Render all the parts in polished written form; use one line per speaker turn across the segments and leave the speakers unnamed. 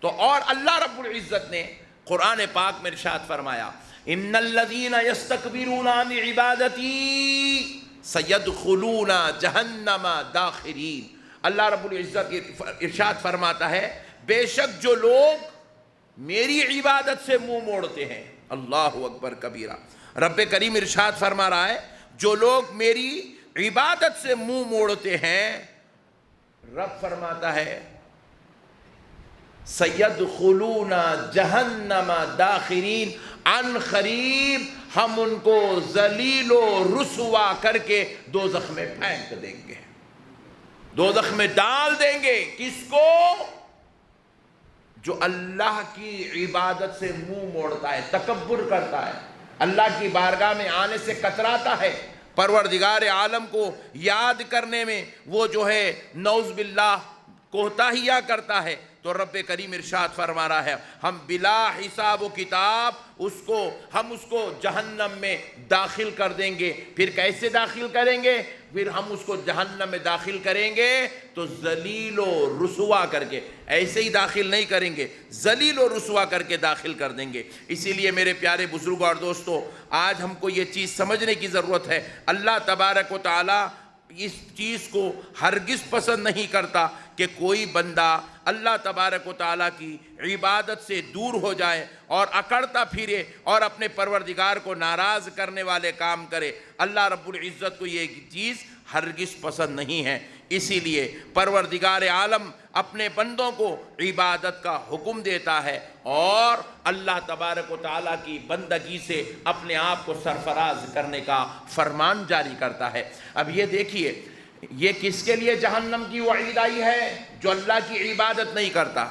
تو اور اللہ رب العزت نے قرآن پاک میں ارشاد فرمایا ان الذین یستکبرون عن عبادتی سیدخلون جہنم داخرین۔ اللہ رب العزت ارشاد فرماتا ہے بے شک جو لوگ میری عبادت سے منہ موڑتے ہیں، اللہ اکبر کبیرہ، رب کریم ارشاد فرما رہا ہے جو لوگ میری عبادت سے منہ موڑتے ہیں، رب فرماتا ہے سیدخلون جہنم داخرین، عن قریب ہم ان کو ذلیل و رسوا کر کے دوزخ میں پھینک دیں گے، دوزخ میں ڈال دیں گے۔ کس کو؟ جو اللہ کی عبادت سے منہ موڑتا ہے، تکبر کرتا ہے، اللہ کی بارگاہ میں آنے سے کتراتا ہے، پروردگار عالم کو یاد کرنے میں وہ جو ہے نعوذ باللہ کوتاہیاں کرتا ہے، تو رب کریم ارشاد فرما رہا ہے ہم بلا حساب و کتاب ہم اس کو جہنم میں داخل کر دیں گے۔ پھر کیسے داخل کریں گے؟ پھر ہم اس کو جہنم میں داخل کریں گے تو ذلیل و رسوا کر کے، ایسے ہی داخل نہیں کریں گے، ذلیل و رسوا کر کے داخل کر دیں گے۔ اسی لیے میرے پیارے بزرگوں اور دوستو، آج ہم کو یہ چیز سمجھنے کی ضرورت ہے، اللہ تبارک و تعالی اس چیز کو ہرگز پسند نہیں کرتا کہ کوئی بندہ اللہ تبارک و تعالیٰ کی عبادت سے دور ہو جائے اور اکڑتا پھرے اور اپنے پروردگار کو ناراض کرنے والے کام کرے۔ اللہ رب العزت کو یہ چیز ہرگز پسند نہیں ہے، اسی لیے پروردگار عالم اپنے بندوں کو عبادت کا حکم دیتا ہے اور اللہ تبارک و تعالیٰ کی بندگی سے اپنے آپ کو سرفراز کرنے کا فرمان جاری کرتا ہے۔ اب یہ دیکھیے، یہ کس کے لیے جہنم کی وعید آئی ہے؟ جو اللہ کی عبادت نہیں کرتا،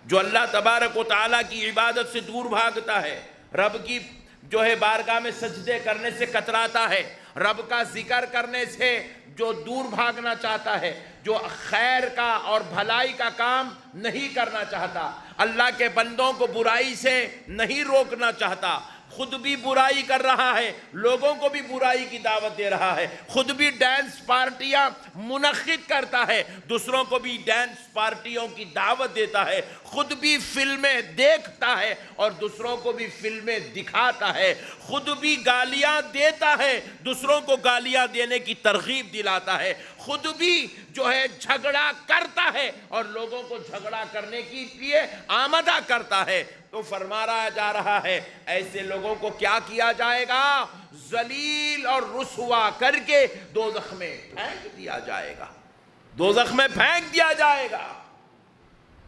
جو اللہ تبارک و تعالیٰ کی عبادت سے دور بھاگتا ہے، رب کی جو ہے بارگاہ میں سجدے کرنے سے کتراتا ہے، رب کا ذکر کرنے سے جو دور بھاگنا چاہتا ہے، جو خیر کا اور بھلائی کا کام نہیں کرنا چاہتا، اللہ کے بندوں کو برائی سے نہیں روکنا چاہتا، خود بھی برائی کر رہا ہے، لوگوں کو بھی برائی کی دعوت دے رہا ہے، خود بھی ڈانس پارٹیاں منعقد کرتا ہے، دوسروں کو بھی ڈانس پارٹیوں کی دعوت دیتا ہے، خود بھی فلمیں دیکھتا ہے اور دوسروں کو بھی فلمیں دکھاتا ہے، خود بھی گالیاں دیتا ہے، دوسروں کو گالیاں دینے کی ترغیب دلاتا ہے، خود بھی جو ہے جھگڑا کرتا ہے اور لوگوں کو جھگڑا کرنے کے لیے آمادہ کرتا ہے، تو فرمایا جا رہا ہے ایسے لوگوں کو کیا کیا جائے گا؟ ذلیل اور رسوا کر کے دوزخ میں پھینک دیا جائے گا، دوزخ میں پھینک دیا جائے گا۔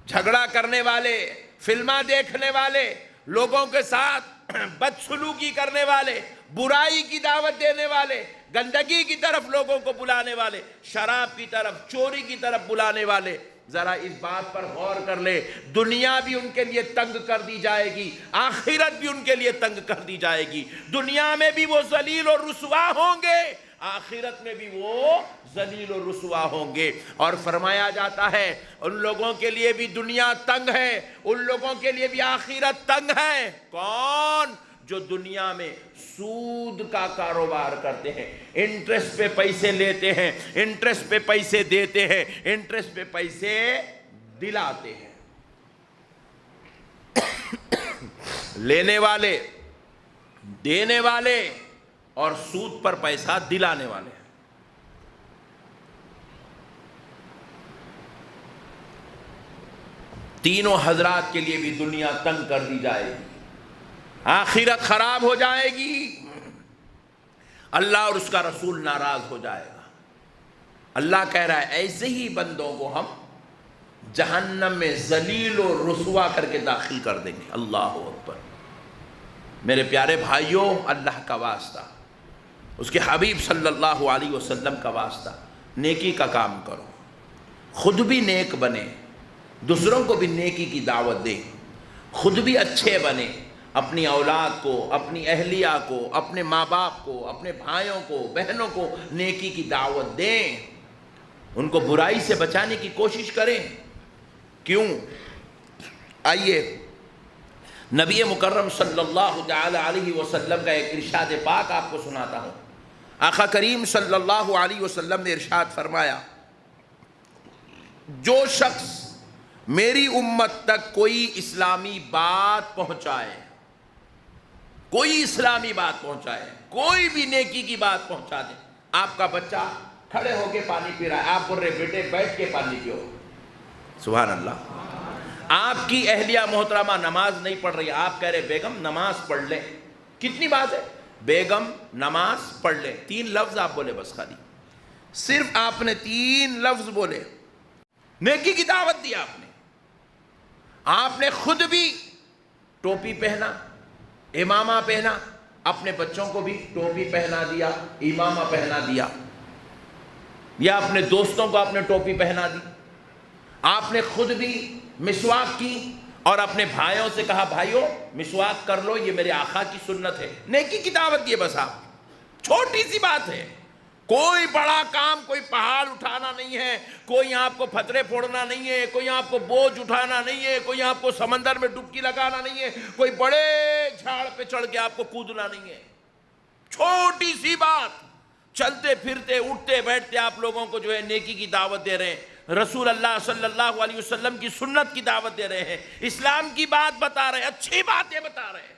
جھگڑا کرنے والے، فلمیں دیکھنے والے، لوگوں کے ساتھ بدسلوکی کرنے والے، برائی کی دعوت دینے والے، گندگی کی طرف لوگوں کو بلانے والے، شراب کی طرف، چوری کی طرف بلانے والے، ذرا اس بات پر غور کر لے، دنیا بھی ان کے لیے تنگ کر دی جائے گی، آخرت بھی ان کے لیے تنگ کر دی جائے گی۔ دنیا میں بھی وہ ذلیل اور رسوا ہوں گے، آخرت میں بھی وہ ذلیل و رسوا ہوں گے۔ اور فرمایا جاتا ہے ان لوگوں کے لیے بھی دنیا تنگ ہے، ان لوگوں کے لیے بھی آخرت تنگ ہے۔ کون؟ جو دنیا میں سود کا کاروبار کرتے ہیں، انٹرسٹ پہ پیسے لیتے ہیں، انٹرسٹ پہ پیسے دیتے ہیں، انٹرسٹ پہ پیسے دلاتے ہیں۔ لینے والے، دینے والے اور سود پر پیسہ دلانے والے۔ تینوں حضرات کے لیے بھی دنیا تنگ کر دی جائے گی، آخرت خراب ہو جائے گی، اللہ اور اس کا رسول ناراض ہو جائے گا۔ اللہ کہہ رہا ہے ایسے ہی بندوں کو ہم جہنم میں ذلیل و رسوا کر کے داخل کر دیں گے۔ اللہ اکبر۔ میرے پیارے بھائیوں، اللہ کا واسطہ، اس کے حبیب صلی اللہ علیہ وسلم کا واسطہ، نیکی کا کام کرو، خود بھی نیک بنے، دوسروں کو بھی نیکی کی دعوت دیں، خود بھی اچھے بنے، اپنی اولاد کو، اپنی اہلیہ کو، اپنے ماں باپ کو، اپنے بھائیوں کو، بہنوں کو نیکی کی دعوت دیں، ان کو برائی سے بچانے کی کوشش کریں۔ کیوں؟ آئیے نبی مکرم صلی اللہ تعالی علیہ وسلم کا ایک ارشاد پاک آپ کو سناتا ہوں۔ آقا کریم صلی اللہ علیہ وسلم نے ارشاد فرمایا جو شخص میری امت تک کوئی اسلامی بات پہنچائے، کوئی اسلامی بات پہنچائے، کوئی بھی نیکی کی بات پہنچا دے۔ آپ کا بچہ کھڑے ہو کے پانی پی رہا ہے، آپ بول رہے بیٹے بیٹھ کے پانی پیو، سبحان اللہ۔ آپ کی اہلیہ محترمہ نماز نہیں پڑھ رہی، آپ کہہ رہے بیگم نماز پڑھ لیں، کتنی بات ہے، بیگم نماز پڑھ لیں، 3 لفظ آپ بولے بس، خالی صرف آپ نے 3 لفظ بولے، نیکی کی دعوت دی آپ نے۔ آپ نے خود بھی ٹوپی پہنا، امامہ پہنا، اپنے بچوں کو بھی ٹوپی پہنا دیا، امامہ پہنا دیا، یا اپنے دوستوں کو آپ نے ٹوپی پہنا دی۔ آپ نے خود بھی مسواک کی اور اپنے بھائیوں سے کہا بھائیوں مسواک کر لو، یہ میرے آقا کی سنت ہے۔ نیکی کی دعوت دی بس آپ، چھوٹی سی بات ہے، کوئی بڑا کام، کوئی پہاڑ اٹھانا نہیں ہے، کوئی آپ کو پتھرے پھوڑنا نہیں ہے، کوئی آپ کو بوجھ اٹھانا نہیں ہے، کوئی آپ کو سمندر میں ڈبکی لگانا نہیں ہے، کوئی بڑے جھاڑ پہ چڑھ کے آپ کو کودنا نہیں ہے، چھوٹی سی بات، چلتے پھرتے اٹھتے بیٹھتے آپ لوگوں کو جو ہے نیکی کی دعوت دے رہے ہیں، رسول اللہ صلی اللہ علیہ وسلم کی سنت کی دعوت دے رہے ہیں، اسلام کی بات بتا رہے ہیں، اچھی باتیں بتا رہے ہیں۔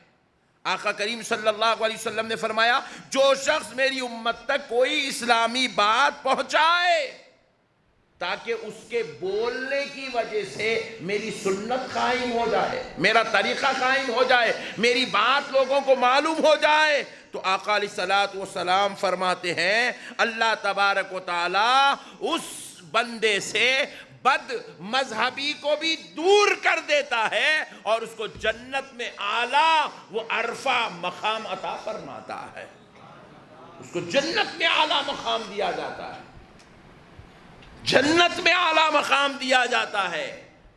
آقا کریم صلی اللہ علیہ وسلم نے فرمایا جو شخص میری امت تک کوئی اسلامی بات پہنچائے تاکہ اس کے بولنے کی وجہ سے میری سنت قائم ہو جائے، میرا طریقہ قائم ہو جائے، میری بات لوگوں کو معلوم ہو جائے، تو آقا علیہ السلام فرماتے ہیں اللہ تبارک و تعالی اس بندے سے بد مذہبی کو بھی دور کر دیتا ہے اور اس کو جنت میں اعلیٰ وہ عرفہ مقام عطا فرماتا ہے، اس کو جنت میں اعلیٰ مقام دیا جاتا ہے، جنت میں اعلیٰ مقام دیا جاتا ہے۔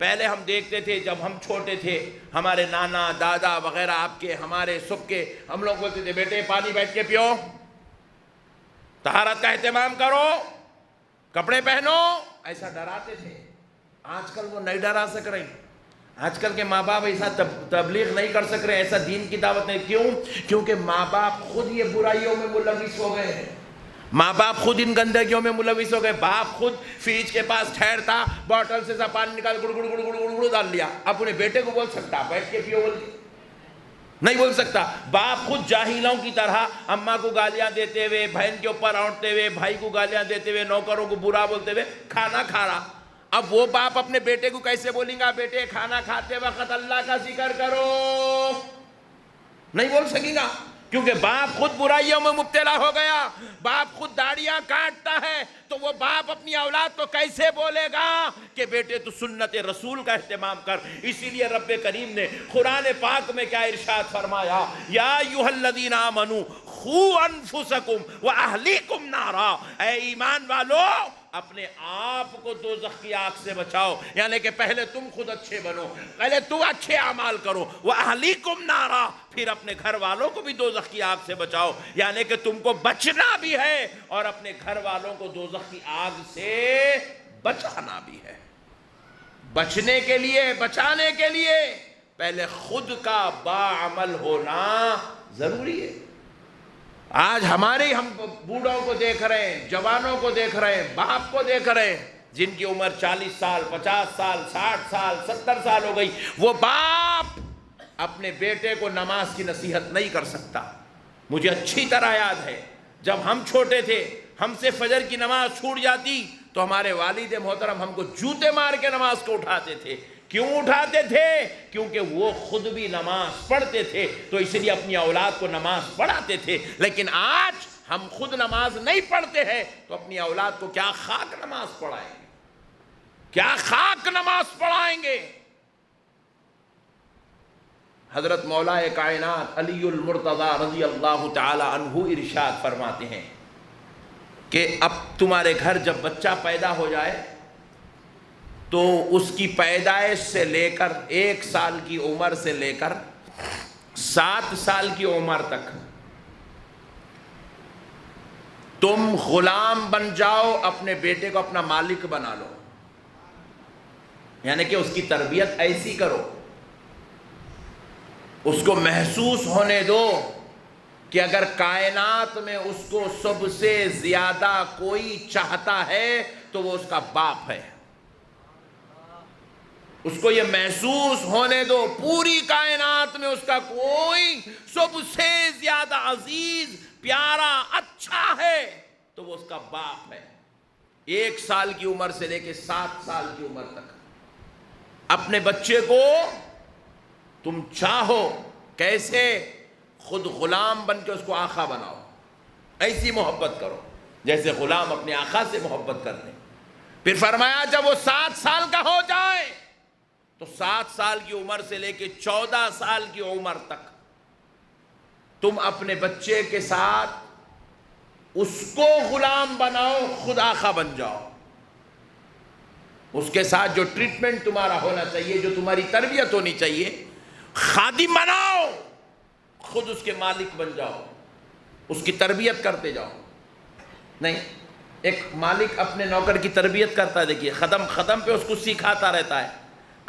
پہلے ہم دیکھتے تھے جب ہم چھوٹے تھے، ہمارے نانا دادا وغیرہ آپ کے ہمارے سب کے، ہم لوگ بولتے تھے بیٹے پانی بیٹھ کے پیو، طہارت کا اہتمام کرو، کپڑے پہنو، ایسا ڈراتے تھے۔ آج کل وہ نہیں ڈرا سک رہے، آج کل کے ماں باپ ایسا تبلیغ نہیں کر سک رہے، ایسا دین کی دعوت نہیں۔ کیوں؟ کیونکہ ماں باپ خود یہ برائیوں میں ملوث ہو گئے ہیں، ماں باپ خود ان گندگیوں میں ملوث ہو گئے۔ باپ خود فریج کے پاس ٹھہرتا، بوٹل سے پانی نکال گڑ گڑ گڑ گڑ گڑ گڑ ڈال لیا، اپنے بیٹے کو بول سکتا بیٹھ کے پیو؟ بول نہیں بول سکتا۔ باپ خود جاہلوں کی طرح اماں کو گالیاں دیتے ہوئے، بہن کے اوپر اونٹتے ہوئے، بھائی کو گالیاں دیتے ہوئے، نوکروں کو برا بولتے ہوئے کھانا کھا رہا۔ اب وہ باپ اپنے بیٹے کو کیسے بولیں گا بیٹے کھانا کھاتے وقت اللہ کا ذکر کرو؟ نہیں بول سکے گا، کیونکہ باپ خود برائیوں میں مبتلا ہو گیا، باپ خود داڑیاں کاٹتا ہے، تو وہ باپ اپنی اولاد کو کیسے بولے گا کہ بیٹے تو سنت رسول کا اہتمام کر؟ اسی لیے رب کریم نے قرآن پاک میں کیا ارشاد فرمایا، یا ایھا الذین آمنوا قوا انفسکم واہلیکم نارا، اے ایمان والو اپنے آپ کو دوزخ کی آگ سے بچاؤ، یعنی کہ پہلے تم خود اچھے بنو، پہلے تم اچھے اعمال کرو، وَأَهْلِكُمْ نَارًا، پھر اپنے گھر والوں کو بھی دوزخ کی آگ سے بچاؤ، یعنی کہ تم کو بچنا بھی ہے اور اپنے گھر والوں کو دوزخ کی آگ سے بچانا بھی ہے۔ بچنے کے لیے، بچانے کے لیے پہلے خود کا باعمل ہونا ضروری ہے۔ آج ہمارے ہم بوڑھوں کو دیکھ رہے ہیں، جوانوں کو دیکھ رہے ہیں، باپ کو دیکھ رہے ہیں جن کی عمر 40 سال 50 سال 60 سال 70 سال ہو گئی، وہ باپ اپنے بیٹے کو نماز کی نصیحت نہیں کر سکتا۔ مجھے اچھی طرح یاد ہے جب ہم چھوٹے تھے، ہم سے فجر کی نماز چھوٹ جاتی تو ہمارے والد محترم ہم کو جوتے مار کے نماز کو اٹھاتے تھے۔ کیوں اٹھاتے تھے؟ کیونکہ وہ خود بھی نماز پڑھتے تھے، تو اس لیے اپنی اولاد کو نماز پڑھاتے تھے۔ لیکن آج ہم خود نماز نہیں پڑھتے ہیں تو اپنی اولاد کو کیا خاک نماز پڑھائیں گے، کیا خاک نماز پڑھائیں گے؟ حضرت مولا کائنات علی المرتضی رضی اللہ تعالی عنہ ارشاد فرماتے ہیں کہ اب تمہارے گھر جب بچہ پیدا ہو جائے تو اس کی پیدائش سے لے کر 1 سال کی عمر سے لے کر 7 سال کی عمر تک تم غلام بن جاؤ، اپنے بیٹے کو اپنا مالک بنا لو، یعنی کہ اس کی تربیت ایسی کرو، اس کو محسوس ہونے دو کہ اگر کائنات میں اس کو سب سے زیادہ کوئی چاہتا ہے تو وہ اس کا باپ ہے۔ اس کو یہ محسوس ہونے دو پوری کائنات میں اس کا کوئی سب سے زیادہ عزیز، پیارا، اچھا ہے تو وہ اس کا باپ ہے۔ 1 سال کی عمر سے لے کے 7 سال کی عمر تک اپنے بچے کو تم چاہو کیسے، خود غلام بن کے اس کو آقا بناؤ، ایسی محبت کرو جیسے غلام اپنے آقا سے محبت کرتے ہیں۔ پھر فرمایا جب وہ 7 سال کا ہو جائے تو 7 سال کی عمر سے لے کے 14 سال کی عمر تک تم اپنے بچے کے ساتھ اس کو غلام بناؤ، خود آقا بن جاؤ۔ اس کے ساتھ جو ٹریٹمنٹ تمہارا ہونا چاہیے، جو تمہاری تربیت ہونی چاہیے، خادم بناؤ، خود اس کے مالک بن جاؤ، اس کی تربیت کرتے جاؤ۔ نہیں، ایک مالک اپنے نوکر کی تربیت کرتا ہے، دیکھیے قدم پہ اس کو سکھاتا رہتا ہے۔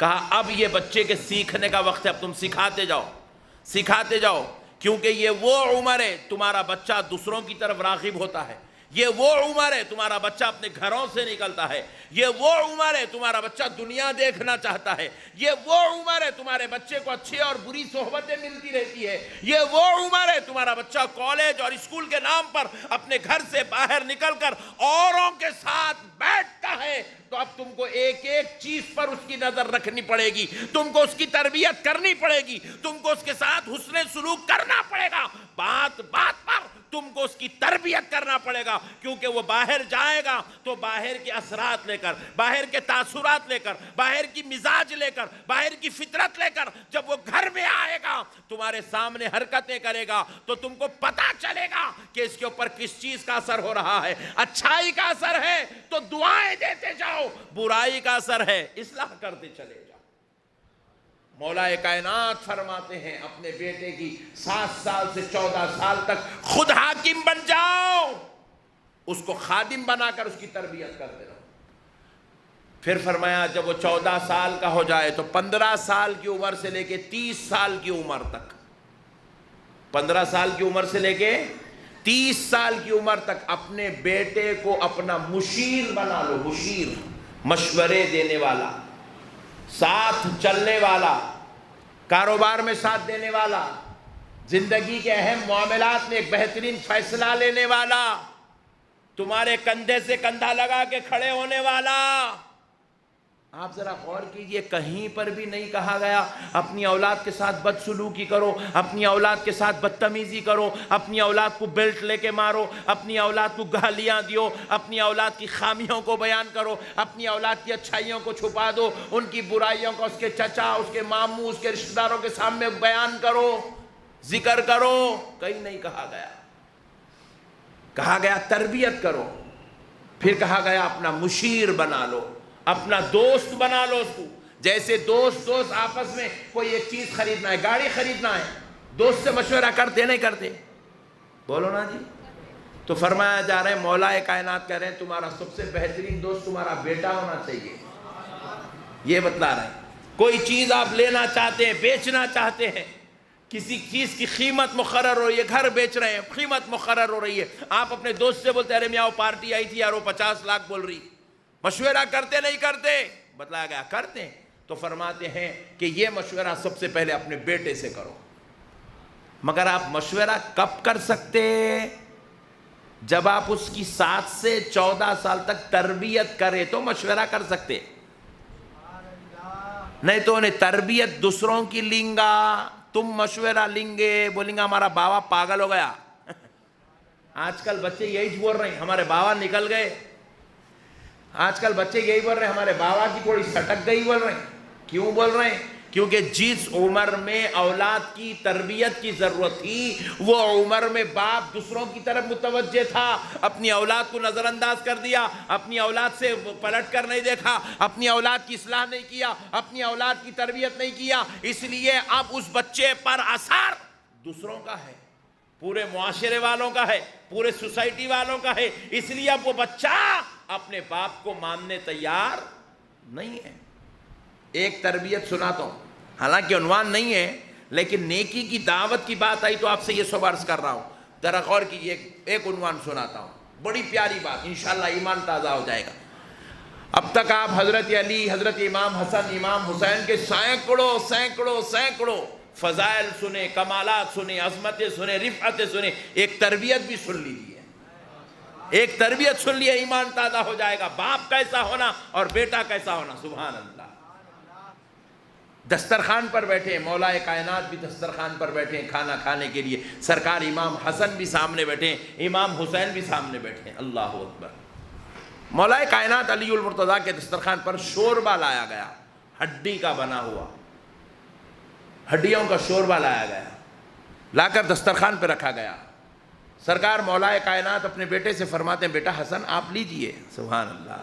کہا اب یہ بچے کے سیکھنے کا وقت ہے، اب تم سکھاتے جاؤ، کیونکہ یہ وہ عمر ہے تمہارا بچہ دوسروں کی طرف راغب ہوتا ہے، یہ وہ عمر ہے تمہارا بچہ اپنے گھروں سے نکلتا ہے، یہ وہ عمر ہے تمہارا بچہ دنیا دیکھنا چاہتا ہے، یہ وہ عمر ہے تمہارے بچے کو اچھی اور بری صحبتیں ملتی رہتی ہے، یہ وہ عمر ہے تمہارا بچہ کالج اور اسکول کے نام پر اپنے گھر سے باہر نکل کر اوروں کے ساتھ بیٹھتا ہے۔ تو اب تم کو ایک ایک چیز پر اس کی نظر رکھنی پڑے گی، تم کو اس کی تربیت کرنی پڑے گی، تم کو اس کے ساتھ حسن سلوک کرنا پڑے گا، بات بات پر تم کو اس کی تربیت کرنا پڑے گا، کیونکہ وہ باہر جائے گا تو باہر کے اثرات لے کر، باہر کے تاثرات لے کر، باہر کی مزاج لے کر، باہر کی فطرت لے کر جب وہ گھر میں آئے گا تمہارے سامنے حرکتیں کرے گا تو تم کو پتا چلے گا کہ اس کے اوپر کس چیز کا اثر ہو رہا ہے۔ اچھائی کا اثر ہے تو دعائیں دیتے جاؤ، برائی کا اثر ہے اصلاح کرتے چلے جاؤ۔ مولا کائنات فرماتے ہیں اپنے بیٹے کی 7 سال سے 14 سال تک خود حاکم بن جاؤ، اس کو خادم بنا کر اس کی تربیت کرتے رہو۔ پھر فرمایا جب وہ 14 سال کا ہو جائے تو 15 سال کی عمر سے لے کے 30 سال کی عمر تک، 15 سال کی عمر سے لے کے 30 سال کی عمر تک اپنے بیٹے کو اپنا مشیر بنا لو۔ مشیر، مشورے دینے والا، ساتھ چلنے والا، کاروبار میں ساتھ دینے والا، زندگی کے اہم معاملات میں ایک بہترین فیصلہ لینے والا، تمہارے کندھے سے کندھا لگا کے کھڑے ہونے والا۔ آپ ذرا غور کیجئے، کہیں پر بھی نہیں کہا گیا اپنی اولاد کے ساتھ بدسلوکی کرو، اپنی اولاد کے ساتھ بدتمیزی کرو، اپنی اولاد کو بیلٹ لے کے مارو، اپنی اولاد کو گالیاں دیو، اپنی اولاد کی خامیوں کو بیان کرو، اپنی اولاد کی اچھائیوں کو چھپا دو، ان کی برائیوں کو اس کے چچا، اس کے ماموں، اس کے رشتہ داروں کے سامنے بیان کرو، ذکر کرو۔ کہیں نہیں کہا گیا، کہا گیا تربیت کرو، پھر کہا گیا اپنا مشیر بنا لو، اپنا دوست بنا لو اس کو۔ جیسے دوست آپس میں کوئی ایک چیز خریدنا ہے، گاڑی خریدنا ہے، دوست سے مشورہ کرتے نہیں کرتے؟ بولو نا جی۔ تو فرمایا جا رہا ہے، مولا کائنات کہہ رہے ہیں تمہارا سب سے بہترین دوست تمہارا بیٹا ہونا چاہیے۔ یہ بتلا رہے ہیں کوئی چیز آپ لینا چاہتے ہیں، بیچنا چاہتے ہیں، کسی چیز کی قیمت مقرر ہو رہی ہے، گھر بیچ رہے ہیں، قیمت مقرر ہو رہی ہے، آپ اپنے دوست سے بولتے ہیں ارے میاں وہ پارٹی آئی تھی یار وہ 50 لاکھ بول رہی، مشورہ کرتے نہیں کرتے؟ بتلایا گیا کرتے ہیں۔ تو فرماتے ہیں کہ یہ مشورہ سب سے پہلے اپنے بیٹے سے کرو۔ مگر آپ مشورہ کب کر سکتے؟ جب آپ اس کی 7 سے 14 سال تک تربیت کرے تو مشورہ کر سکتے، نہیں تو انہیں تربیت دوسروں کی لیں گا، تم مشورہ لیں گے، بولیں گا ہمارا بابا پاگل ہو گیا۔ آج کل بچے یہی بول رہے ہیں ہمارے بابا نکل گئے، آج کل بچے یہی بول رہے ہیں ہمارے بابا کی تھوڑی سٹک گئی بول رہے ہیں۔ کیوں بول رہے ہیں؟ کیونکہ جس عمر میں اولاد کی تربیت کی ضرورت تھی وہ عمر میں باپ دوسروں کی طرف متوجہ تھا، اپنی اولاد کو نظر انداز کر دیا، اپنی اولاد سے پلٹ کر نہیں دیکھا، اپنی اولاد کی اصلاح نہیں کیا، اپنی اولاد کی تربیت نہیں کیا، اس لیے اب اس بچے پر اثر دوسروں کا ہے، پورے معاشرے والوں کا ہے، پورے سوسائٹی والوں کا ہے، اس لیے اب وہ بچہ اپنے باپ کو ماننے تیار نہیں ہے۔ ایک تربیت سناتا ہوں، حالانکہ عنوان نہیں ہے لیکن نیکی کی دعوت کی بات آئی تو آپ سے یہ سب عرض کر رہا ہوں، ذرا غور کیجیے، ایک عنوان سناتا ہوں، بڑی پیاری بات، انشاءاللہ ایمان تازہ ہو جائے گا۔ اب تک آپ حضرت علی، حضرت امام حسن، امام حسین کے سینکڑوں سینکڑوں سینکڑوں فضائل سنے، کمالات سنے، عظمتیں سنے، رفعتیں سنے، ایک تربیت بھی سن لیجیے، ایک تربیت سن لیے، ایمان تازہ ہو جائے گا، باپ کیسا ہونا اور بیٹا کیسا ہونا، سبحان اللہ۔ دسترخوان پر بیٹھے، مولا کائنات بھی دسترخوان پر بیٹھے کھانا کھانے کے لیے، سرکار امام حسن بھی سامنے بیٹھے، امام حسین بھی سامنے بیٹھے، اللہ اکبر۔ مولا کائنات علی المرتضیٰ کے دسترخوان پر شوربہ لایا گیا، ہڈی کا بنا ہوا، ہڈیوں کا شوربہ لایا گیا، لا کر دسترخوان پہ رکھا گیا۔ سرکار مولا کائنات اپنے بیٹے سے فرماتے ہیں بیٹا حسن آپ لیجئے، سبحان اللہ۔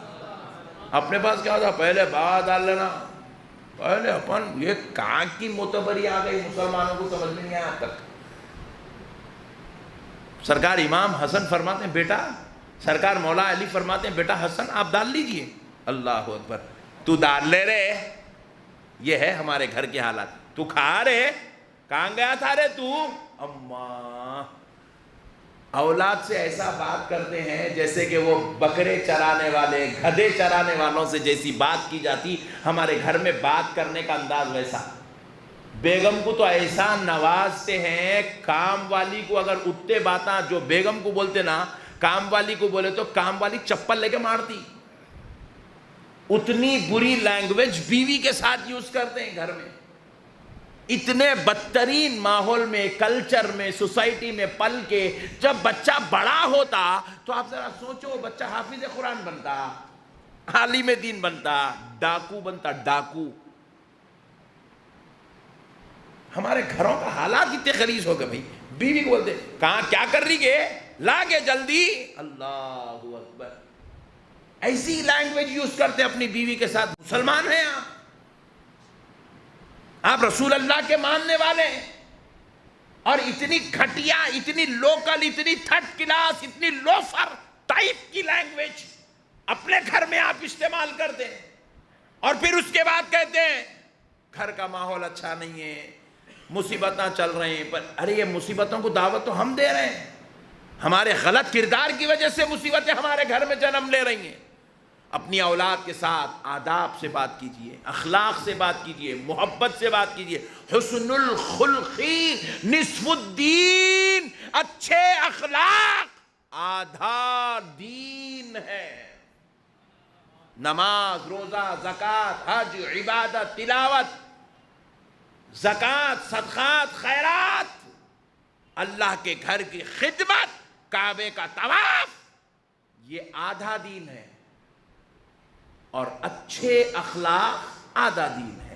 اپنے پاس کیا ہوتا، پہلے بعد ڈال لینا، پہلے اپن یہ کہاں کی معتبری آ گئی، مسلمانوں کو سمجھ میں نہیں آیا اب تک۔ سرکار امام حسن فرماتے ہیں بیٹا، سرکار مولا علی فرماتے ہیں بیٹا حسن آپ ڈال لیجئے، اللہ اکبر۔ تو ڈال لے رے، یہ ہے ہمارے گھر کے حالات، تو کھا رے، کہاں گیا تھا رے تو، اماں۔ اولاد سے ایسا بات کرتے ہیں جیسے کہ وہ بکرے چرانے والے، گدھے چرانے والوں سے جیسی بات کی جاتی، ہمارے گھر میں بات کرنے کا انداز ویسا۔ بیگم کو تو ایسا نوازتے ہیں، کام والی کو اگر اٹھتے باتاں جو بیگم کو بولتے نا، کام والی کو بولے تو کام والی چپل لے کے مارتی، اتنی بری لینگویج بیوی کے ساتھ یوز کرتے ہیں گھر میں۔ اتنے بدترین ماحول میں، کلچر میں، سوسائٹی میں پل کے جب بچہ بڑا ہوتا تو آپ ذرا سوچو، بچہ حافظ قرآن بنتا، عالم دین بنتا، ڈاکو بنتا، ڈاکو۔ ہمارے گھروں کا حالات اتنے خلیج ہو گئے بھائی، بیوی کو بولتے کہاں کیا کر رہی گے، لا کے جلدی، اللہ اکبر۔ ایسی لینگویج یوز کرتے اپنی بیوی کے ساتھ۔ مسلمان ہیں آپ رسول اللہ کے ماننے والے ہیں، اور اتنی گھٹیا، اتنی لوکل، اتنی تھرڈ کلاس، اتنی لوفر ٹائپ کی لینگویج اپنے گھر میں آپ استعمال کرتے ہیں، اور پھر اس کے بعد کہتے ہیں گھر کا ماحول اچھا نہیں ہے، مصیبتیں چل رہے ہیں۔ پر ارے یہ مصیبتوں کو دعوت تو ہم دے رہے ہیں، ہمارے غلط کردار کی وجہ سے مصیبتیں ہمارے گھر میں جنم لے رہی ہیں۔ اپنی اولاد کے ساتھ آداب سے بات کیجئے، اخلاق سے بات کیجئے، محبت سے بات کیجئے۔ حسن الخلقی نصف الدین، اچھے اخلاق آدھا دین ہے۔ نماز، روزہ، زکوٰۃ، حج، عبادت، تلاوت، زکوٰۃ، صدقات، خیرات، اللہ کے گھر کی خدمت، کعبے کا طواف، یہ آدھا دین ہے، اور اچھے اخلاق آدھا دین ہے۔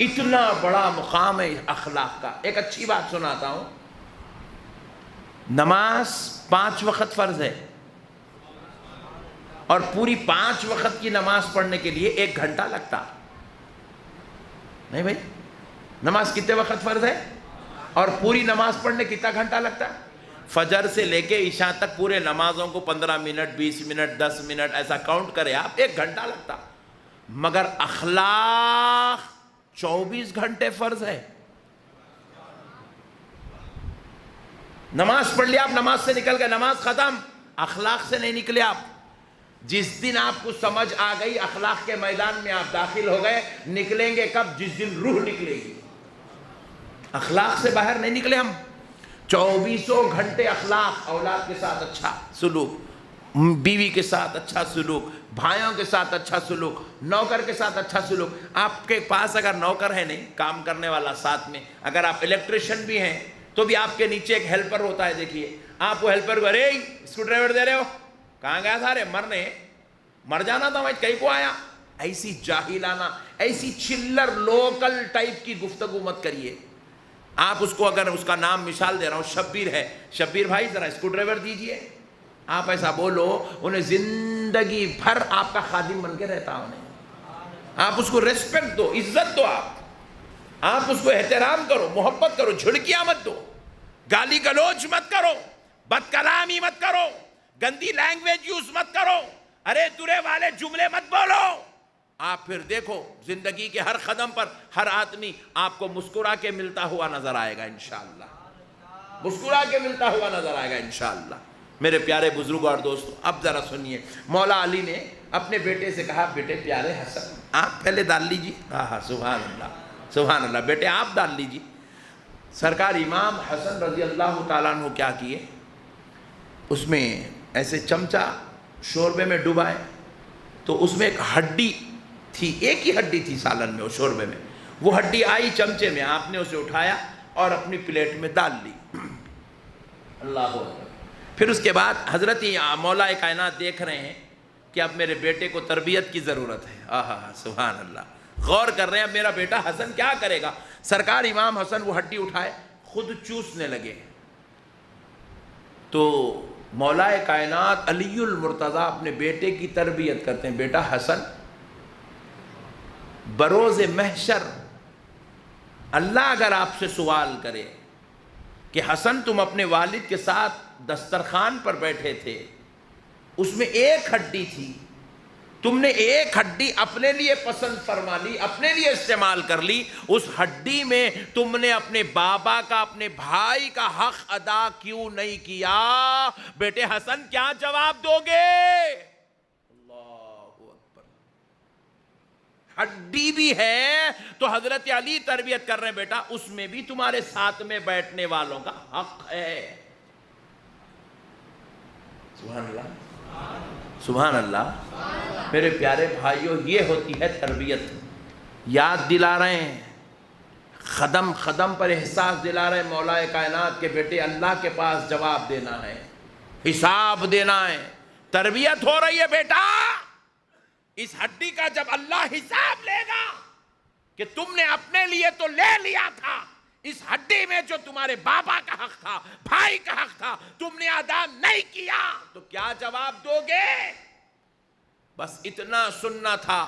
اتنا بڑا مقام ہے اخلاق کا۔ ایک اچھی بات سناتا ہوں، نماز 5 وقت فرض ہے، اور پوری 5 وقت کی نماز پڑھنے کے لیے 1 گھنٹہ لگتا نہیں بھائی؟ نماز کتنے وقت فرض ہے اور پوری نماز پڑھنے کتنا گھنٹہ لگتا ہے؟ فجر سے لے کے عشاء تک پورے نمازوں کو 15 منٹ، 20 منٹ، 10 منٹ ایسا کاؤنٹ کرے آپ، 1 گھنٹہ لگتا، مگر اخلاق 24 گھنٹے فرض ہے۔ نماز پڑھ لیا آپ، نماز سے نکل گئے، نماز ختم، اخلاق سے نہیں نکلے آپ۔ جس دن آپ کو سمجھ آ گئی اخلاق کے میدان میں آپ داخل ہو گئے، نکلیں گے کب؟ جس دن روح نکلے گی۔ اخلاق سے باہر نہیں نکلے ہم، 24 گھنٹے اخلاق، اولاد کے ساتھ اچھا سلوک، بیوی کے ساتھ اچھا سلوک، بھائیوں کے ساتھ اچھا سلوک، نوکر کے ساتھ اچھا سلوک۔ آپ کے پاس اگر نوکر ہے نہیں، کام کرنے والا ساتھ میں، اگر آپ الیکٹریشین بھی ہیں تو بھی آپ کے نیچے ایک ہیلپر ہوتا ہے، دیکھیے آپ وہ ہیلپر کو ارے اسکرو ڈرائیور دے رہے ہو، کہاں گیا تھا رے؟ مرنے، مر جانا تھا، میں کہیں کو آیا۔ ایسی جاہلانہ، ایسی چلر لوکل ٹائپ کی گفتگو مت کریے۔ آپ اس کو، اگر اس کا نام مثال دے رہا ہوں، شبیر ہے، شبیر بھائی ذرا اسکرو ڈرائیور دیجئے، آپ ایسا بولو، انہیں زندگی بھر آپ کا خادم بن کے رہتا انہیں۔ آپ اس کو ریسپیکٹ دو، عزت دو، آپ اس کو احترام کرو، محبت کرو، جھڑکیاں مت دو، گالی گلوچ مت کرو، بد کلامی مت کرو، گندی لینگویج یوز مت کرو، ارے ترے والے جملے مت بولو۔ آپ پھر دیکھو زندگی کے ہر قدم پر ہر آدمی آپ کو مسکرا کے ملتا ہوا نظر آئے گا انشاءاللہ، مسکرا کے ملتا ہوا نظر آئے گا انشاءاللہ۔ میرے پیارے بزرگوں اور دوستوں، اب ذرا سنیے، مولا علی نے اپنے بیٹے سے کہا بیٹے پیارے حسن آپ پہلے ڈال لیجیے. ہاں سبحان اللہ سبحان اللہ, بیٹے آپ ڈال لیجیے. سرکار امام حسن رضی اللہ تعالیٰ عنہ کیا کیے, اس میں ایسے چمچہ شوربے میں ڈبائے تو اس میں ایک ہڈی تھی, ایک ہی ہڈی تھی سالن میں وہ شوربے میں, وہ ہڈی آئی چمچے میں, آپ نے اسے اٹھایا اور اپنی پلیٹ میں ڈال لی. اللہ اکبر. پھر اس کے بعد حضرت مولا کائنات دیکھ رہے ہیں کہ اب میرے بیٹے کو تربیت کی ضرورت ہے. آہا سبحان اللہ, غور کر رہے ہیں اب میرا بیٹا حسن کیا کرے گا. سرکار امام حسن وہ ہڈی اٹھائے خود چوسنے لگے. تو مولا کائنات علی المرتضیٰ اپنے بیٹے کی تربیت کرتے ہیں, بیٹا حسن بروز محشر اللہ اگر آپ سے سوال کرے کہ حسن تم اپنے والد کے ساتھ دسترخوان پر بیٹھے تھے, اس میں ایک ہڈی تھی, تم نے ایک ہڈی اپنے لیے پسند فرما لی, اپنے لیے استعمال کر لی, اس ہڈی میں تم نے اپنے بابا کا اپنے بھائی کا حق ادا کیوں نہیں کیا؟ بیٹے حسن کیا جواب دو گے؟ اللہ اکبر. ہڈی بھی ہے تو حضرت علی تربیت کر رہے ہیں, بیٹا اس میں بھی تمہارے ساتھ میں بیٹھنے والوں کا حق ہے. سبحان اللہ سبحان اللہ. میرے پیارے بھائیوں, یہ ہوتی ہے تربیت. یاد دلا رہے ہیں, قدم قدم پر احساس دلا رہے ہیں مولا کائنات کے بیٹے اللہ کے پاس جواب دینا ہے, حساب دینا ہے. تربیت ہو رہی ہے بیٹا, اس ہڈی کا جب اللہ حساب لے گا کہ تم نے اپنے لیے تو لے لیا تھا, اس ہڈی میں جو تمہارے بابا کا حق تھا, بھائی کا حق تھا, تم نے ادا نہیں کیا, تو کیا جواب دو گے؟ بس اتنا سننا تھا.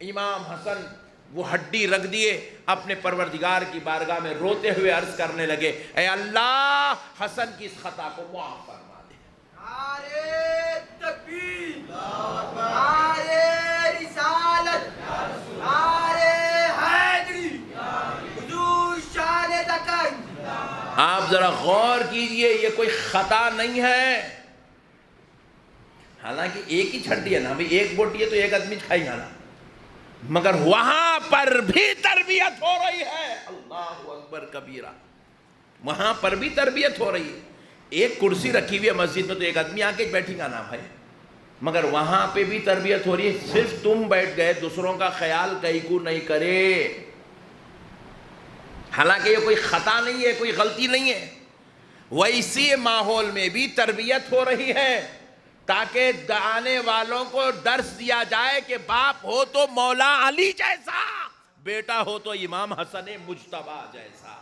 امام حسن وہ ہڈی رکھ دیے, اپنے پروردگار کی بارگاہ میں روتے ہوئے عرض کرنے لگے, اے اللہ حسن کی اس خطا کو معاف فرما دے.
نعرے تکبیر, نعرے رسالت, نعرے حیدری, حضور شان تقی.
آپ ذرا غور کیجئے, یہ کوئی خطا نہیں ہے. حالانکہ ایک ہی ہڈی ہے نا, ابھی ایک بوٹی ہے تو ایک آدمی کھائیں گا نا, مگر وہاں پر بھی تربیت ہو رہی ہے. اللہ اکبر کبیرہ. وہاں پر بھی تربیت ہو رہی ہے. ایک کرسی رکھی ہوئی ہے مسجد میں تو ایک آدمی آ کے بیٹھے گا نا بھائی, مگر وہاں پہ بھی تربیت ہو رہی ہے. صرف تم بیٹھ گئے, دوسروں کا خیال کہیں کو نہیں کرے. حالانکہ یہ کوئی خطا نہیں ہے, کوئی غلطی نہیں ہے. ویسی ماحول میں بھی تربیت ہو رہی ہے تاکہ آنے والوں کو درس دیا جائے کہ باپ ہو تو مولا علی جیسا, بیٹا ہو تو امام حسن مجتبی جیسا.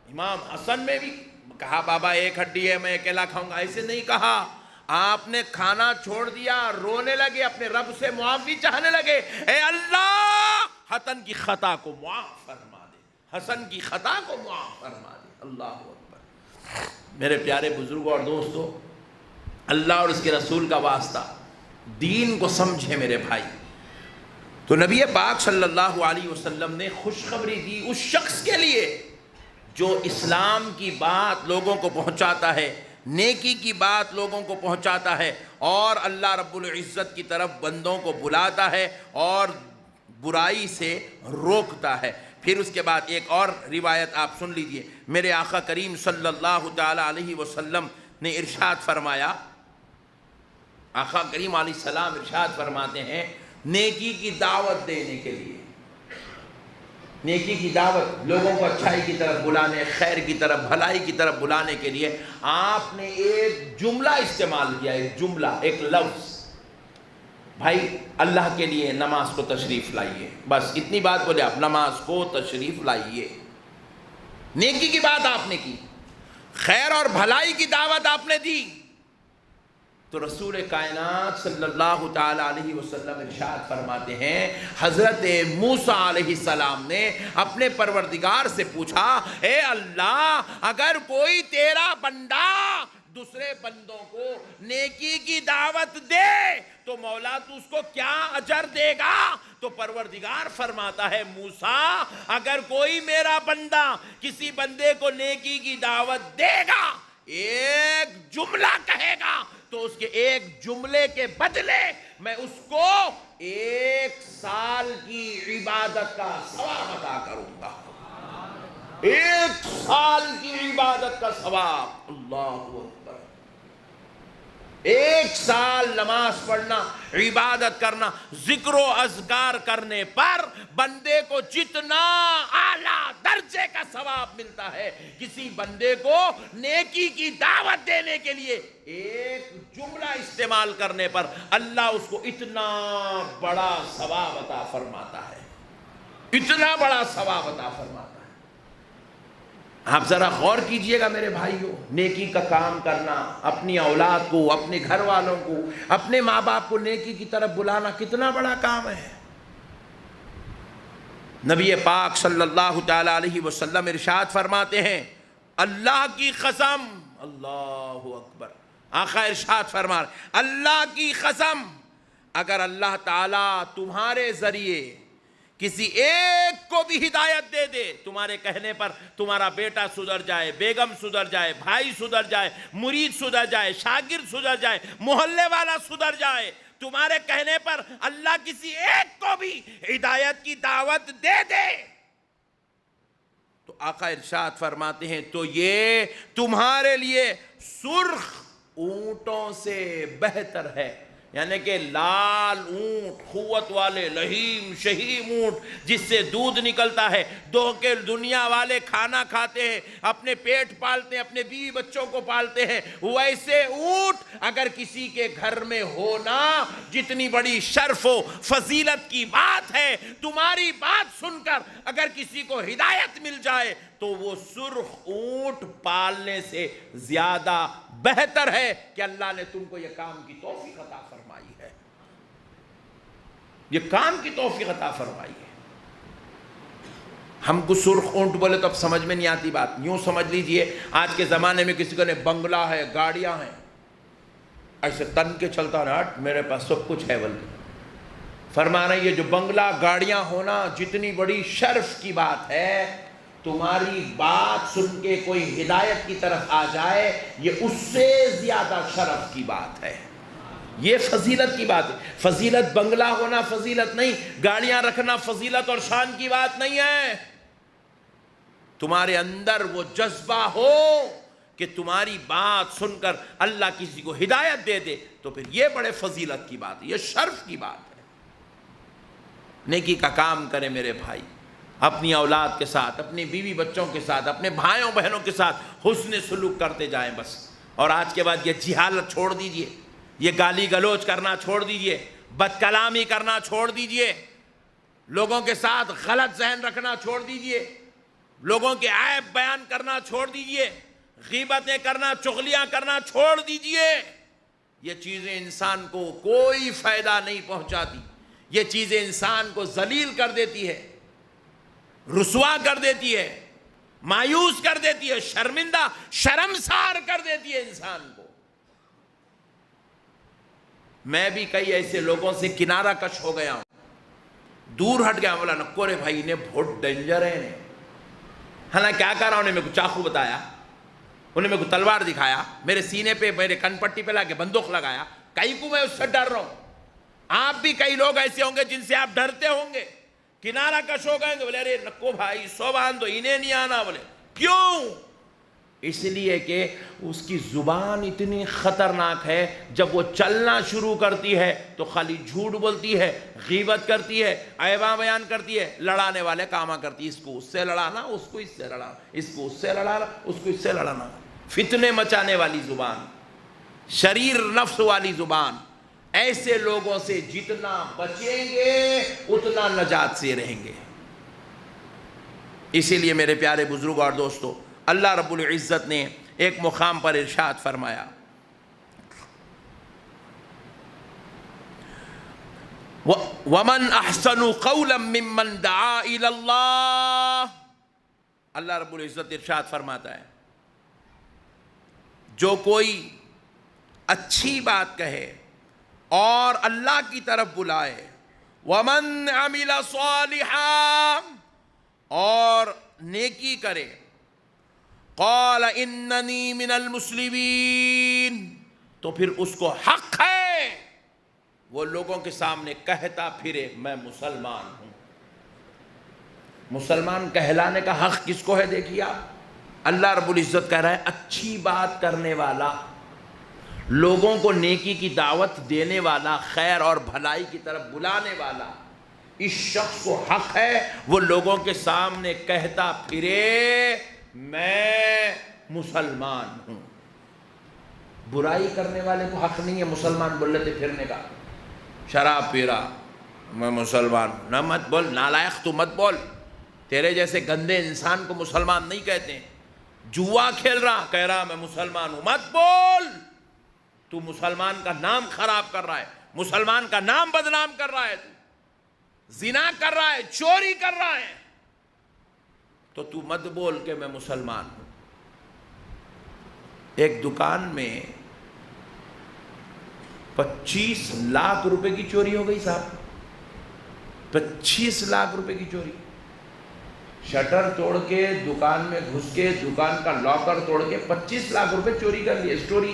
امام حسن میں بھی کہا بابا ایک ہڈی ہے میں اکیلا کھاؤں گا, ایسے نہیں کہا. آپ نے کھانا چھوڑ دیا, رونے لگے, اپنے رب سے معافی چاہنے لگے, اے اللہ حسن کی خطا کو معاف فرما دے, حسن کی خطا کو معاف فرما دے. اللہ اکبر. میرے پیارے بزرگوں اور دوستوں, اللہ اور اس کے رسول کا واسطہ, دین کو سمجھے میرے بھائی. تو نبی پاک صلی اللہ علیہ وسلم نے خوشخبری دی اس شخص کے لیے جو اسلام کی بات لوگوں کو پہنچاتا ہے, نیکی کی بات لوگوں کو پہنچاتا ہے, اور اللہ رب العزت کی طرف بندوں کو بلاتا ہے اور برائی سے روکتا ہے. پھر اس کے بعد ایک اور روایت آپ سن لیجئے. میرے آقا کریم صلی اللہ تعالی علیہ وسلم نے ارشاد فرمایا, آقا کریم علیہ السلام ارشاد فرماتے ہیں, نیکی کی دعوت دینے کے لیے, نیکی کی دعوت, لوگوں کو اچھائی کی طرف بلانے, خیر کی طرف, بھلائی کی طرف بلانے کے لیے آپ نے ایک جملہ استعمال کیا, ایک جملہ, ایک لفظ. بھائی اللہ کے لیے نماز کو تشریف لائیے, بس اتنی بات بولے آپ, نماز کو تشریف لائیے. نیکی کی بات آپ نے کی, خیر اور بھلائی کی دعوت آپ نے دی. تو رسول کائنات صلی اللہ تعالی علیہ وسلم ارشاد فرماتے ہیں, حضرت موسیٰ علیہ السلام نے اپنے پروردگار سے پوچھا, اے اللہ اگر کوئی تیرا بندہ دوسرے بندوں کو نیکی کی دعوت دے تو مولا تو اس کو کیا اجر دے گا؟ تو پروردگار فرماتا ہے, موسیٰ اگر کوئی میرا بندہ کسی بندے کو نیکی کی دعوت دے گا, ایک جملہ کہے گا, تو اس کے ایک جملے کے بدلے میں اس کو 1 سال کی عبادت کا ثواب عطا کروں گا. 1 سال کی عبادت کا ثواب. اللہ اکبر. 1 سال نماز پڑھنا، عبادت کرنا، ذکر و اذکار کرنے پر بندے کو جتنا اعلیٰ درجے کا ثواب ملتا ہے، کسی بندے کو نیکی کی دعوت دینے کے لیے ایک جملہ استعمال کرنے پر اللہ اس کو اتنا بڑا ثواب عطا فرماتا ہے. اتنا بڑا ثواب عطا فرماتا ہے. آپ ذرا غور کیجئے گا میرے بھائیوں، نیکی کا کام کرنا، اپنی اولاد کو، اپنے گھر والوں کو، اپنے ماں باپ کو نیکی کی طرف بلانا کتنا بڑا کام ہے. نبی پاک صلی اللہ تعالی علیہ وسلم ارشاد فرماتے ہیں، اللہ کی قسم، اللہ اکبر، آقا ارشاد فرما رہے ہیں، اللہ کی قسم، اگر اللہ تعالیٰ تمہارے ذریعے کسی ایک کو بھی ہدایت دے دے، تمہارے کہنے پر تمہارا بیٹا سدھر جائے، بیگم سدھر جائے، بھائی سدھر جائے، مرید سدھر جائے، شاگرد سدھر جائے، محلے والا سدھر جائے، تمہارے کہنے پر اللہ کسی ایک کو بھی ہدایت کی دعوت دے دے، تو آقا ارشاد فرماتے ہیں تو یہ تمہارے لیے سرخ اونٹوں سے بہتر ہے. یعنی کہ لال اونٹ، قوت والے لہیم شہیم اونٹ جس سے دودھ نکلتا ہے، کے دنیا والے کھانا کھاتے ہیں، اپنے پیٹ پالتے ہیں، اپنے بیوی بچوں کو پالتے ہیں، ویسے اونٹ اگر کسی کے گھر میں ہونا جتنی بڑی شرف و فضیلت کی بات ہے، تمہاری بات سن کر اگر کسی کو ہدایت مل جائے تو وہ سرخ اونٹ پالنے سے زیادہ بہتر ہے کہ اللہ نے تم کو یہ کام کی توفیق عطا فرمائی ہے. یہ کام کی توفیق عطا فرمائی ہے. ہم کو سرخ اونٹ بولے تو اب سمجھ میں نہیں آتی بات. یوں سمجھ لیجئے آج کے زمانے میں کسی کو نے بنگلہ ہے، گاڑیاں ہیں، ایسے تن کے چلتا رہا، میرے پاس سب کچھ ہے. بلکہ فرما رہے ہیں یہ جو بنگلہ گاڑیاں ہونا جتنی بڑی شرف کی بات ہے، تمہاری بات سن کے کوئی ہدایت کی طرف آ جائے یہ اس سے زیادہ شرف کی بات ہے. یہ فضیلت کی بات ہے. فضیلت بنگلہ ہونا فضیلت نہیں، گاڑیاں رکھنا فضیلت اور شان کی بات نہیں ہے. تمہارے اندر وہ جذبہ ہو کہ تمہاری بات سن کر اللہ کسی کو ہدایت دے دے تو پھر یہ بڑے فضیلت کی بات ہے، یہ شرف کی بات ہے. نیکی کا کام کرے میرے بھائی، اپنی اولاد کے ساتھ، اپنی بیوی بچوں کے ساتھ، اپنے بھائیوں بہنوں کے ساتھ حسن سلوک کرتے جائیں بس. اور آج کے بعد یہ جہالت چھوڑ دیجئے، یہ گالی گلوچ کرنا چھوڑ دیجئے، بد کلامی کرنا چھوڑ دیجئے، لوگوں کے ساتھ غلط ذہن رکھنا چھوڑ دیجئے، لوگوں کے عیب بیان کرنا چھوڑ دیجئے، غیبتیں کرنا، چغلیاں کرنا چھوڑ دیجئے. یہ چیزیں انسان کو کوئی فائدہ نہیں پہنچاتی. یہ چیزیں انسان کو ذلیل کر دیتی ہے، رسوا کر دیتی ہے، مایوس کر دیتی ہے، شرمندہ شرمسار کر دیتی ہے انسان کو. میں بھی کئی ایسے لوگوں سے کنارہ کش ہو گیا ہوں، دور ہٹ گیا. بولا نکو رے بھائی انہیں بہت ڈینجر ہے. حالانکہ کیا کر رہا ہوں، انہیں میرے کو چاقو بتایا، انہیں میرے کو تلوار دکھایا، میرے سینے پہ میرے کن پٹی پہ لا کے بندوق لگایا. کئی کو میں اس سے ڈر رہا ہوں. آپ بھی کئی لوگ ایسے ہوں گے جن سے آپ ڈرتے ہوں گے، کنارہ کش ہو گئے. بولے ارے نکو بھائی سو باندھ دو، انہیں نہیں آنا. بولے کیوں؟ اس لیے کہ اس کی زبان اتنی خطرناک ہے، جب وہ چلنا شروع کرتی ہے تو خالی جھوٹ بولتی ہے، غیبت کرتی ہے، عیباں بیان کرتی ہے، لڑانے والے کاما کرتی ہے. اس کو اس سے لڑانا، اس کو اس سے لڑانا، اس کو اس سے لڑانا، اس کو اس سے لڑانا. فتنے مچانے والی زبان، شریر نفس والی زبان. ایسے لوگوں سے جتنا بچیں گے اتنا نجات سے رہیں گے. اسی لیے میرے پیارے بزرگ اور دوستو، اللہ رب العزت نے ایک مقام پر ارشاد فرمایا، وَمَنْ أَحْسَنُ قَوْلًا مِّمَّنْ دَعَا إِلَى اللَّهِ. اللہ رب العزت ارشاد فرماتا ہے جو کوئی اچھی بات کہے اور اللہ کی طرف بلائے، وَمَنْ عَمِلَ صَالِحًا، اور نیکی کرے، قَالَ إِنَّنِي مِنَ الْمُسْلِمِينَ، تو پھر اس کو حق ہے وہ لوگوں کے سامنے کہتا پھرے میں مسلمان ہوں۔ مسلمان کہلانے کا حق کس کو ہے؟ دیکھیے آپ، اللہ رب العزت کہہ رہا ہے اچھی بات کرنے والا، لوگوں کو نیکی کی دعوت دینے والا، خیر اور بھلائی کی طرف بلانے والا، اس شخص کو حق ہے وہ لوگوں کے سامنے کہتا پھرے میں مسلمان ہوں۔ برائی کرنے والے کو حق نہیں ہے مسلمان بولتے پھرنے کا۔ شراب پی رہا میں مسلمان ہوں، نہ مت بول، نالائق تو مت بول، تیرے جیسے گندے انسان کو مسلمان نہیں کہتے۔ جوا کھیل رہا کہہ رہا میں مسلمان ہوں، مت بول، تو مسلمان کا نام خراب کر رہا ہے، مسلمان کا نام بدنام کر رہا ہے، تو زنا کر رہا ہے، چوری کر رہا ہے، تو مت بول کہ میں مسلمان ہوں۔ ایک دکان میں 25 لاکھ روپے کی چوری ہو گئی صاحب، 25 لاکھ روپے کی چوری۔ شٹر توڑ کے دکان میں گھس کے دکان کا لاکر توڑ کے 25 لاکھ روپے چوری کر لیے۔ سٹوری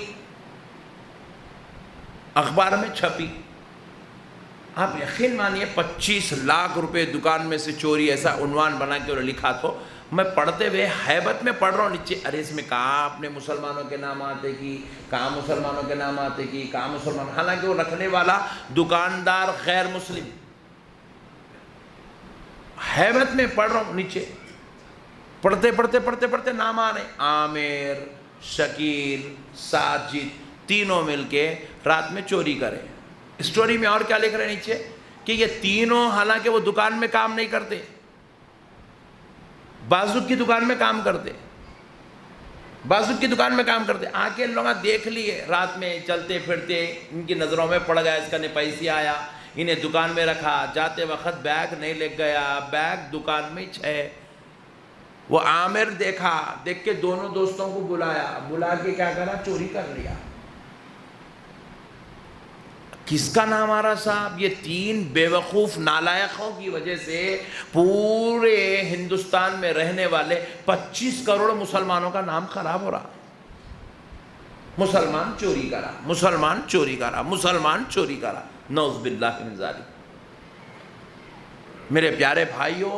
اخبار میں چھپی، آپ یقین مانیے 25 لاکھ روپے دکان میں سے چوری، ایسا عنوان بنا کے لکھا تو میں پڑھتے ہوئے حیبت میں پڑھ رہا ہوں نیچے، ارے اس میں کہاں اپنے مسلمانوں کے نام آتے کی، کہاں مسلمانوں کے نام آتے کی، کہاں مسلمان، حالانکہ وہ رکھنے والا دکاندار غیر مسلم۔ حیبت میں پڑھ رہا ہوں نیچے، پڑھتے نام آ رہے، عامر، شکیل، ساجد، تینوں مل کے رات میں چوری کرے۔ اسٹوری میں اور کیا لکھ رہے ہیں نیچے کہ یہ تینوں حالانکہ وہ دکان میں کام نہیں کرتے، بازو کی دکان میں کام کرتے، آ کے لوگ دیکھ لیے رات میں چلتے پھرتے، ان کی نظروں میں پڑ گیا، اس کا پیسی آیا، انہیں دکان میں رکھا، جاتے وقت بیگ نہیں لے گیا، بیگ دکان میں ہے۔ وہ عامر دیکھا، دیکھ کے دونوں دوستوں کو بلا کے کیا کرا، چوری کر لیا۔ کس کا نام آ رہا صاحب؟ یہ 3 بیوقوف نالائقوں کی وجہ سے پورے ہندوستان میں رہنے والے 25 کروڑ مسلمانوں کا نام خراب ہو رہا۔ مسلمان چوری کرا، نعوذ باللہ من ذالک۔ میرے پیارے بھائیوں،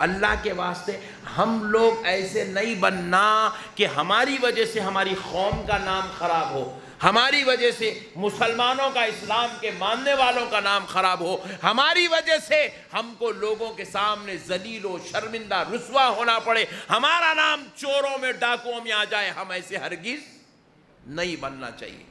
اللہ کے واسطے ہم لوگ ایسے نہیں بننا کہ ہماری وجہ سے ہماری قوم کا نام خراب ہو، ہماری وجہ سے مسلمانوں کا، اسلام کے ماننے والوں کا نام خراب ہو، ہماری وجہ سے ہم کو لوگوں کے سامنے ذلیل و شرمندہ رسوا ہونا پڑے، ہمارا نام چوروں میں ڈاکوؤں میں آ جائے۔ ہم ایسے ہرگز نہیں بننا چاہیے۔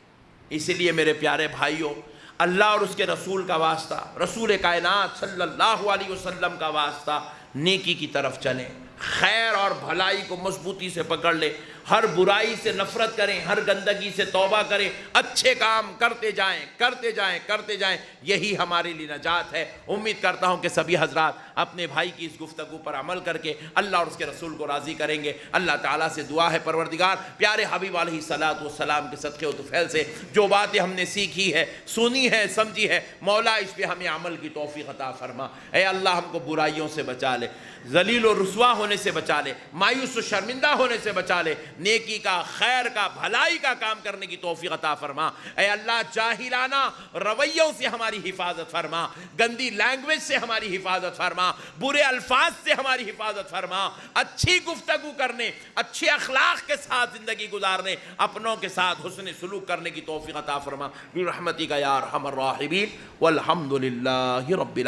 اسی لیے میرے پیارے بھائیوں، اللہ اور اس کے رسول کا واسطہ، رسول کائنات صلی اللہ علیہ وسلم کا واسطہ، نیکی کی طرف چلیں، خیر اور بھلائی کو مضبوطی سے پکڑ لیں، ہر برائی سے نفرت کریں، ہر گندگی سے توبہ کریں، اچھے کام کرتے جائیں، یہی ہمارے لیے نجات ہے۔ امید کرتا ہوں کہ سبھی حضرات اپنے بھائی کی اس گفتگو پر عمل کر کے اللہ اور اس کے رسول کو راضی کریں گے۔ اللہ تعالیٰ سے دعا ہے پروردگار پیارے حبیب علیہ الصلوۃ والسلام کے صدقے و طفیل سے جو باتیں ہم نے سیکھی ہے، سنی ہے، سمجھی ہے، مولا اس پہ ہمیں عمل کی توفیق عطا فرما۔ اے اللہ ہم کو برائیوں سے بچا لے، ذلیل و رسوا ہونے سے بچا لے، مایوس و شرمندہ ہونے سے بچا لے، نیکی کا، خیر کا، بھلائی کا کام کرنے کی توفیق عطا فرما۔ اے اللہ جاہلانہ رویوں سے ہماری حفاظت فرما، گندی لینگویج سے ہماری حفاظت فرما، برے الفاظ سے ہماری حفاظت فرما، اچھی گفتگو کرنے، اچھے اخلاق کے ساتھ زندگی گزارنے، اپنوں کے ساتھ حسن سلوک کرنے کی توفیق عطا فرما برحمتک یا ارحم الراحمین، والحمد للہ رب العالمین۔